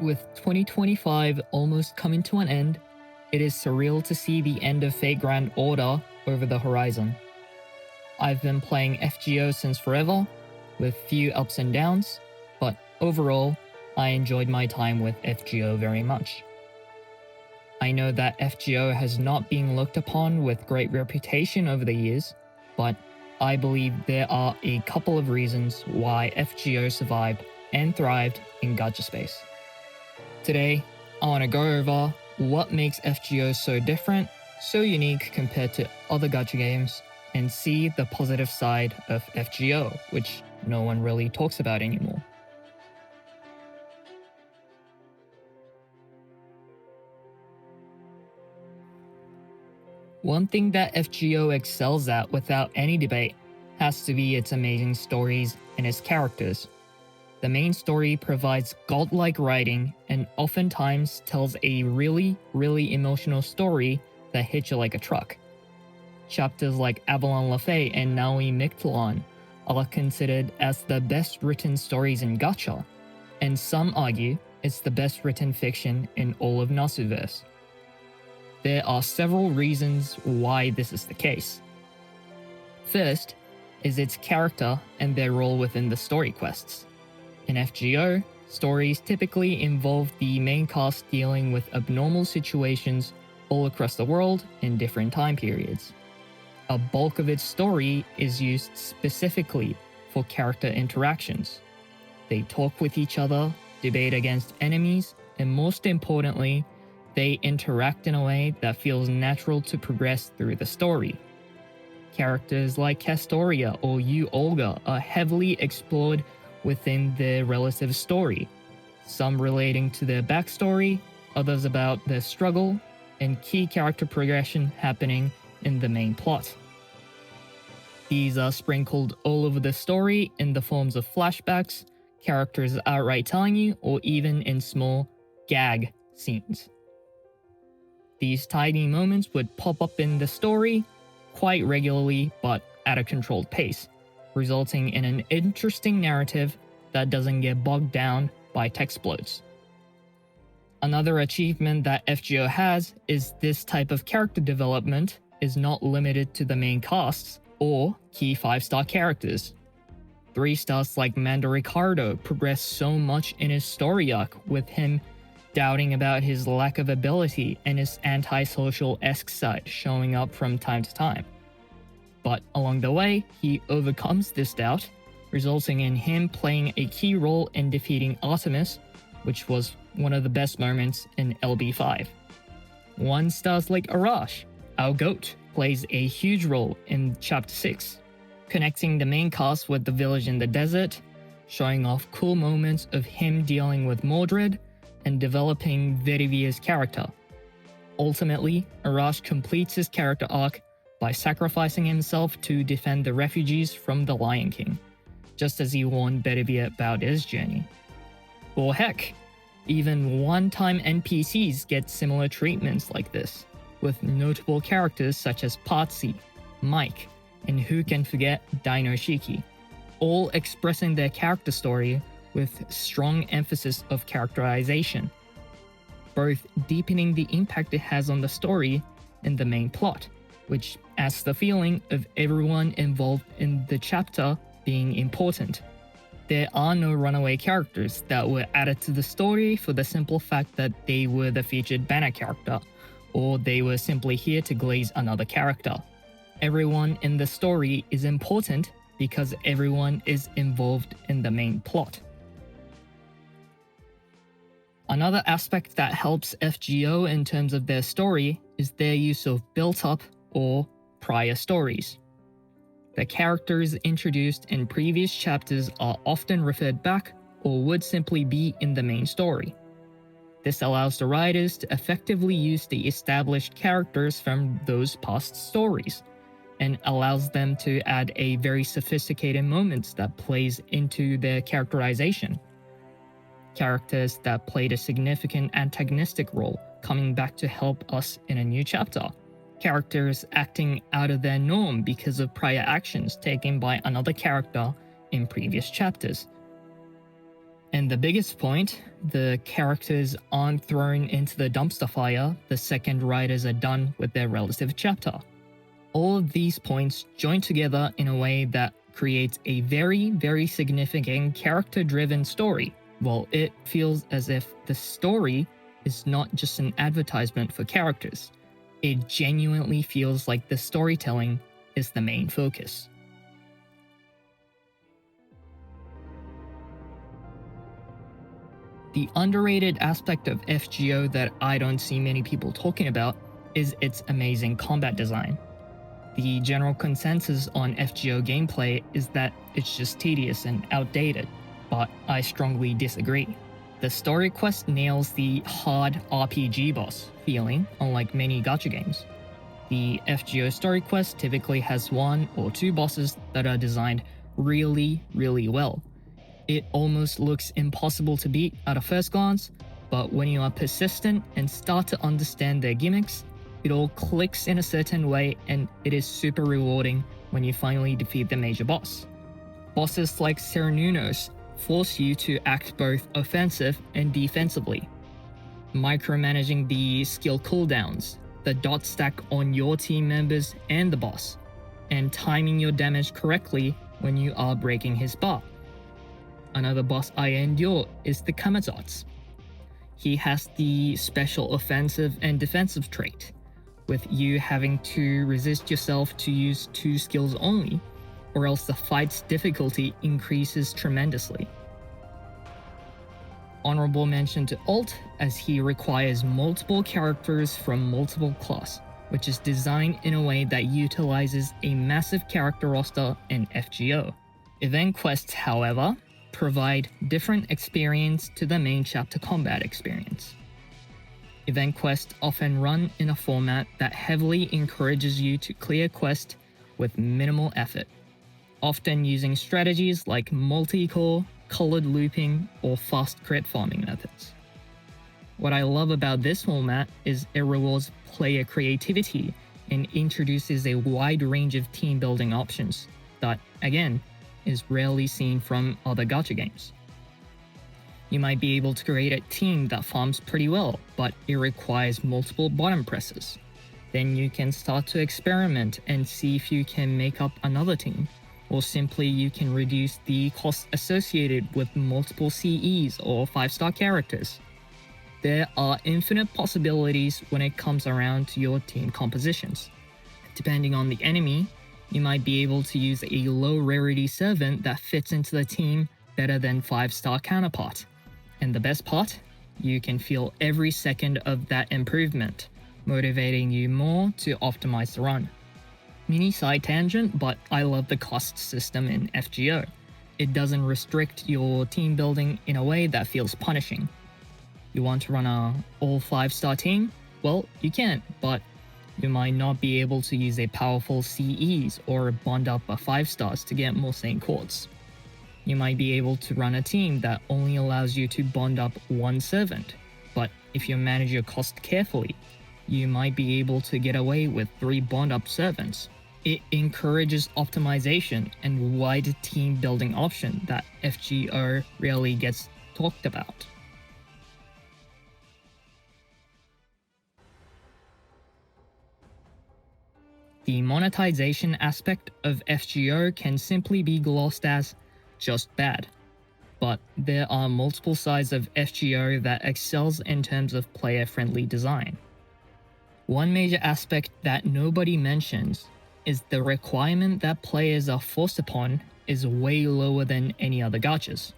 With 2025 almost coming to an end, it is surreal to see the end of Fate Grand Order over the horizon. I've been playing FGO since forever, with few ups and downs, but overall, I enjoyed my time with FGO very much. I know that FGO has not been looked upon with great reputation over the years, but I believe there are a couple of reasons why FGO survived and thrived in gacha space. Today, I want to go over what makes FGO so different, so unique compared to other gacha games, and see the positive side of FGO, which no one really talks about anymore. One thing that FGO excels at without any debate has to be its amazing stories and its characters. The main story provides godlike writing and oftentimes tells a really emotional story that hits you like a truck. Chapters like Avalon Lafay and Naoi Mictlan are considered as the best written stories in gacha, and some argue it's the best written fiction in all of Nasuverse. There are several reasons why this is the case. First is its character and their role within the story quests. In FGO, stories typically involve the main cast dealing with abnormal situations all across the world in different time periods. A bulk of its story is used specifically for character interactions. They talk with each other, debate against enemies, and most importantly, they interact in a way that feels natural to progress through the story. Characters like Castoria or Yu Olga are heavily explored within their relative story, some relating to their backstory, others about their struggle, and key character progression happening in the main plot. These are sprinkled all over the story in the forms of flashbacks, characters outright telling you, or even in small gag scenes. These tiny moments would pop up in the story quite regularly but at a controlled pace, resulting in an interesting narrative that doesn't get bogged down by textbloats. Another achievement that FGO has is this type of character development is not limited to the main casts or key 5-star characters. 3-stars like Mando Ricardo progress so much in his story arc, with him doubting about his lack of ability and his antisocial-esque side showing up from time to time. But along the way, he overcomes this doubt, resulting in him playing a key role in defeating Artemis, which was one of the best moments in LB5. 1-stars like Arash, our GOAT, plays a huge role in Chapter 6, connecting the main cast with the village in the desert, showing off cool moments of him dealing with Mordred, and developing Verivia's character. Ultimately, Arash completes his character arc by sacrificing himself to defend the refugees from the Lion King, just as he warned Verivia about his journey. Or heck, even one-time NPCs get similar treatments like this, with notable characters such as Patsy, Mike, and who can forget Dino Shiki, all expressing their character story with strong emphasis of characterization, both deepening the impact it has on the story and the main plot, which adds the feeling of everyone involved in the chapter being important. There are no runaway characters that were added to the story for the simple fact that they were the featured banner character, or they were simply here to glaze another character. Everyone in the story is important because everyone is involved in the main plot. Another aspect that helps FGO in terms of their story is their use of built-up or prior stories. The characters introduced in previous chapters are often referred back or would simply be in the main story. This allows the writers to effectively use the established characters from those past stories, and allows them to add a very sophisticated moments that plays into their characterization. Characters that played a significant antagonistic role coming back to help us in a new chapter. Characters acting out of their norm because of prior actions taken by another character in previous chapters. And the biggest point, the characters aren't thrown into the dumpster fire the second writers are done with their relative chapter. All of these points join together in a way that creates a very, very significant character-driven story, while it feels as if the story is not just an advertisement for characters. It genuinely feels like the storytelling is the main focus. The underrated aspect of FGO that I don't see many people talking about is its amazing combat design. The general consensus on FGO gameplay is that it's just tedious and outdated, but I strongly disagree. The story quest nails the hard RPG boss feeling, unlike many gacha games. The FGO story quest typically has 1 or 2 bosses that are designed really, really well. It almost looks impossible to beat at a first glance, but when you are persistent and start to understand their gimmicks, it all clicks in a certain way and it is super rewarding when you finally defeat the major boss. Bosses like Cernunnos force you to act both offensive and defensively, micromanaging the skill cooldowns, the dot stack on your team members and the boss, and timing your damage correctly when you are breaking his bar. Another boss I endure is the Kamazots. He has the special offensive and defensive trait, with you having to resist yourself to use 2 skills only, or else the fight's difficulty increases tremendously. Honorable mention to Alt, as he requires multiple characters from multiple class, which is designed in a way that utilizes a massive character roster in FGO. Event quests, however, provide different experience to the main chapter combat experience. Event quests often run in a format that heavily encourages you to clear quests with minimal effort, often using strategies like multi-core, colored looping, or fast crit farming methods. What I love about this format is it rewards player creativity and introduces a wide range of team building options that, again, is rarely seen from other gacha games. You might be able to create a team that farms pretty well, but it requires multiple button presses. Then you can start to experiment and see if you can make up another team, or simply you can reduce the costs associated with multiple CEs or 5-star characters. There are infinite possibilities when it comes around to your team compositions. Depending on the enemy, you might be able to use a low rarity servant that fits into the team better than 5-star counterpart. And the best part? You can feel every second of that improvement, motivating you more to optimize the run. Mini side tangent, but I love the cost system in FGO. It doesn't restrict your team building in a way that feels punishing. You want to run a all 5-star team? Well, you can, but you might not be able to use a powerful CEs or bond up a 5-stars to get more sane chords. You might be able to run a team that only allows you to bond up 1 servant, but if you manage your cost carefully, you might be able to get away with 3 bond up servants. It encourages optimization and wide team building option that FGO rarely gets talked about. The monetization aspect of FGO can simply be glossed as just bad, but there are multiple sides of FGO that excels in terms of player-friendly design. One major aspect that nobody mentions is the requirement that players are forced upon is way lower than any other gachas.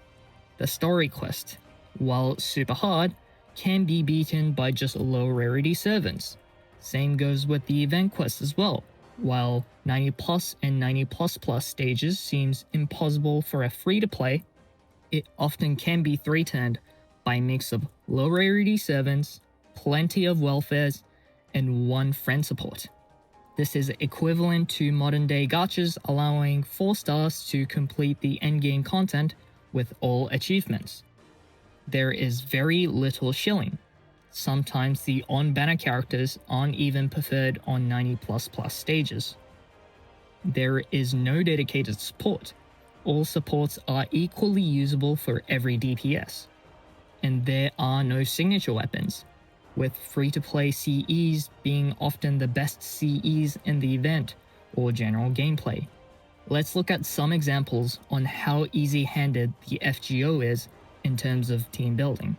The story quest, while super hard, can be beaten by just low rarity servants. Same goes with the event quest as well. While 90+ and 90++ stages seems impossible for a free-to-play, it often can be 3-turned by a mix of low rarity servants, plenty of welfares, and 1 friend support. This is equivalent to modern-day gachas allowing 4 stars to complete the endgame content with all achievements. There is very little shilling. Sometimes the on-banner characters aren't even preferred on 90++ stages. There is no dedicated support, all supports are equally usable for every DPS. And there are no signature weapons, with free-to-play CEs being often the best CEs in the event or general gameplay. Let's look at some examples on how easy-handed the FGO is in terms of team building.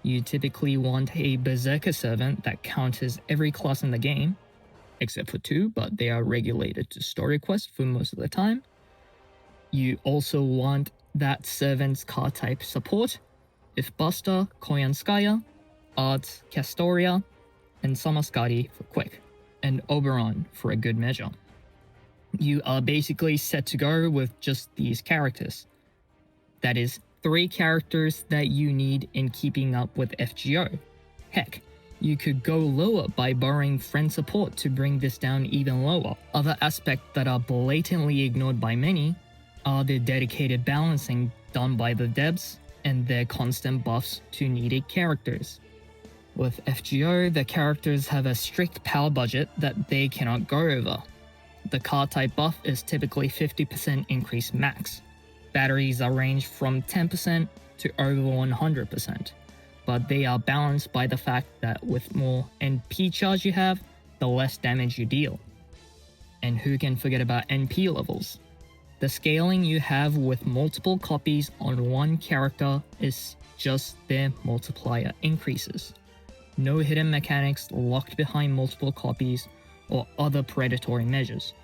You typically want a Berserker servant that counters every class in the game, except for 2, but they are regulated to story quests for most of the time. You also want that servant's card type support, if Buster, Koyanskaya, Arts, Castoria, and Samaskari for quick, and Oberon for a good measure. You are basically set to go with just these characters. That is 3 characters that you need in keeping up with FGO. Heck, you could go lower by borrowing friend support to bring this down even lower. Other aspects that are blatantly ignored by many are the dedicated balancing done by the devs and their constant buffs to needed characters. With FGO, the characters have a strict power budget that they cannot go over. The card type buff is typically 50% increase max. Batteries are ranged from 10% to over 100%, but they are balanced by the fact that with more NP charge you have, the less damage you deal. And who can forget about NP levels? The scaling you have with multiple copies on one character is just their multiplier increases. No hidden mechanics locked behind multiple copies or other predatory measures.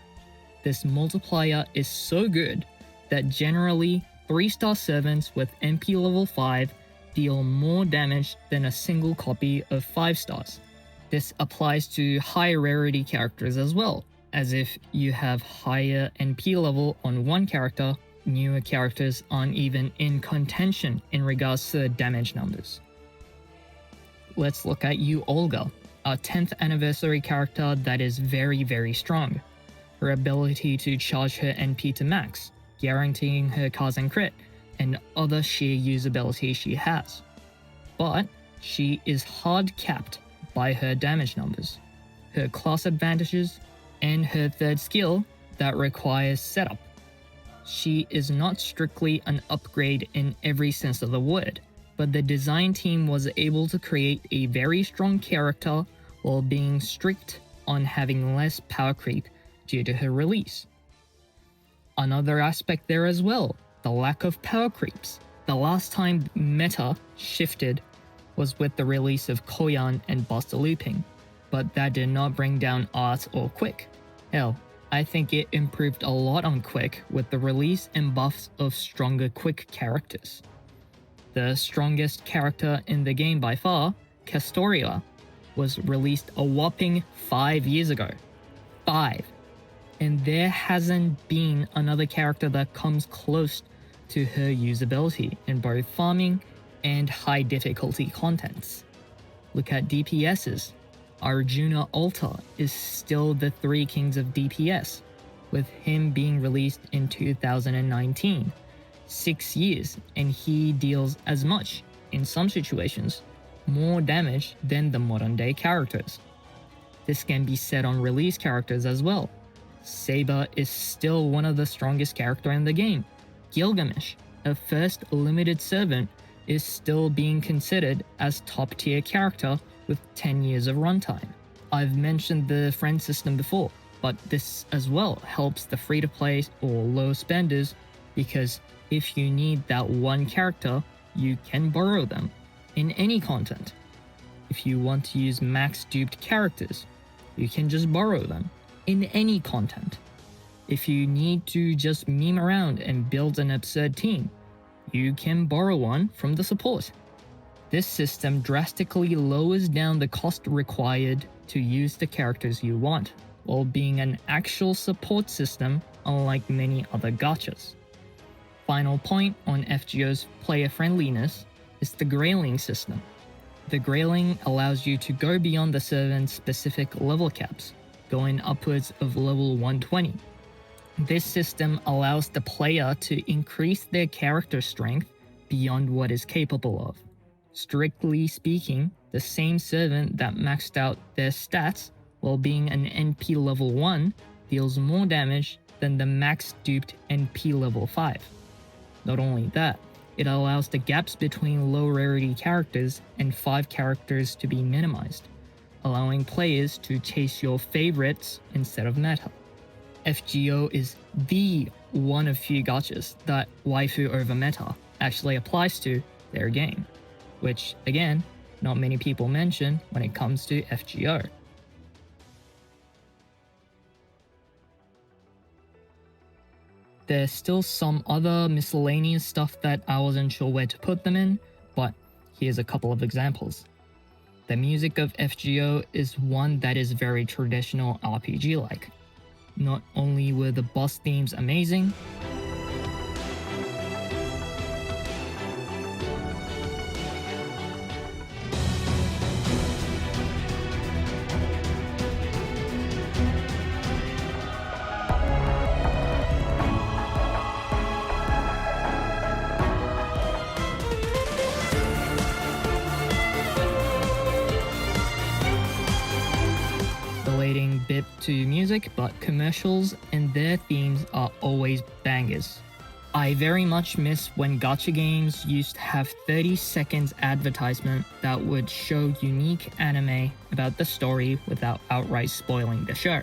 This multiplier is so good that generally 3-star servants with NP level 5 deal more damage than a single copy of 5 stars. This applies to high rarity characters as well, as if you have higher NP level on one character, newer characters aren't even in contention in regards to the damage numbers. Let's look at you, Olga, a 10th anniversary character that is very strong. Her ability to charge her NP to max, guaranteeing her cards and crit, and other sheer usability she has. But she is hard capped by her damage numbers, her class advantages, and her third skill that requires setup. She is not strictly an upgrade in every sense of the word, but the design team was able to create a very strong character while being strict on having less power creep due to her release. Another aspect there as well, the lack of power creeps. The last time meta shifted was with the release of Koyan and Buster looping, but that did not bring down Art or Quick. Hell, I think it improved a lot on Quick with the release and buffs of stronger Quick characters. The strongest character in the game by far, Castoria, was released a whopping 5 years ago. 5. And there hasn't been another character that comes close to her usability in both farming and high difficulty contents. Look at DPSs. Arjuna Alta is still the 3 kings of DPS, with him being released in 2019. 6 years, and he deals as much, in some situations, more damage than the modern day characters. This can be said on release characters as well. Saber is still one of the strongest characters in the game. Gilgamesh, a first limited servant, is still being considered as top tier character with 10 years of runtime. I've mentioned the friend system before, but this as well helps the free to play or low spenders, because if you need that one character, you can borrow them in any content. If you want to use max duped characters, you can just borrow them in any content. If you need to just meme around and build an absurd team, you can borrow one from the support. This system drastically lowers down the cost required to use the characters you want, while being an actual support system unlike many other gachas. Final point on FGO's player friendliness is the grailing system. The grailing allows you to go beyond the servant's specific level caps, going upwards of level 120. This system allows the player to increase their character strength beyond what is capable of. Strictly speaking, the same servant that maxed out their stats while being an NP level 1 deals more damage than the max duped NP level 5. Not only that, it allows the gaps between low rarity characters and 5 characters to be minimized, allowing players to chase your favorites instead of meta. FGO is the one of few gachas that waifu over meta actually applies to their game, which again, not many people mention when it comes to FGO. There's still some other miscellaneous stuff that I wasn't sure where to put them in, but here's a couple of examples. The music of FGO is one that is very traditional RPG-like. Not only were the boss themes amazing, relating bit to music, but commercials and their themes are always bangers. I very much miss when gacha games used to have 30 seconds advertisement that would show unique anime about the story without outright spoiling the show.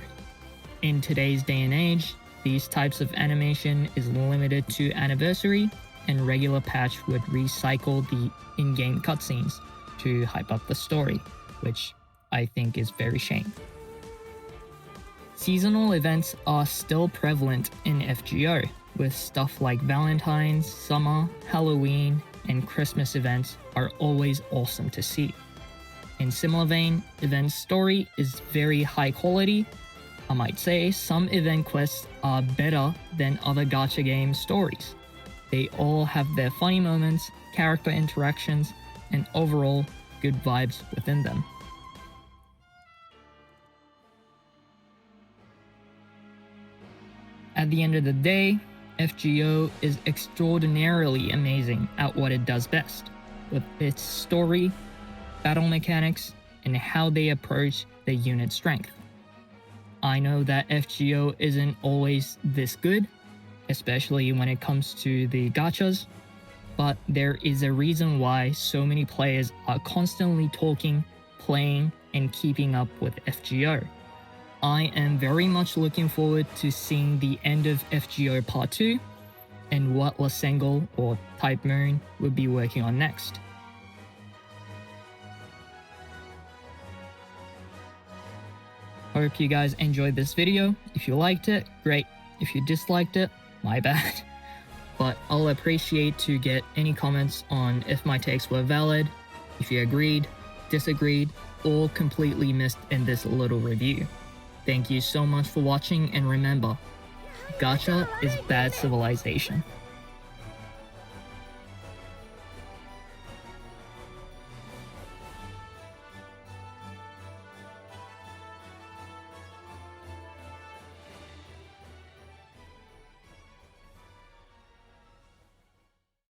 In today's day and age, these types of animation is limited to anniversary, and regular patch would recycle the in-game cutscenes to hype up the story, which I think is very shame. Seasonal events are still prevalent in FGO, with stuff like Valentine's, summer, Halloween, and Christmas events are always awesome to see. In similar vein, event story is very high quality. I might say some event quests are better than other gacha game stories. They all have their funny moments, character interactions, and overall good vibes within them. At the end of the day, FGO is extraordinarily amazing at what it does best, with its story, battle mechanics, and how they approach the unit strength. I know that FGO isn't always this good, especially when it comes to the gachas, but there is a reason why so many players are constantly talking, playing, and keeping up with FGO. I am very much looking forward to seeing the end of FGO Part 2 and what Lasengel or Type Moon would be working on next. Hope you guys enjoyed this video. If you liked it, great. If you disliked it, my bad. But I'll appreciate to get any comments on if my takes were valid, if you agreed, disagreed, or completely missed in this little review. Thank you so much for watching, and remember, gacha is bad civilization.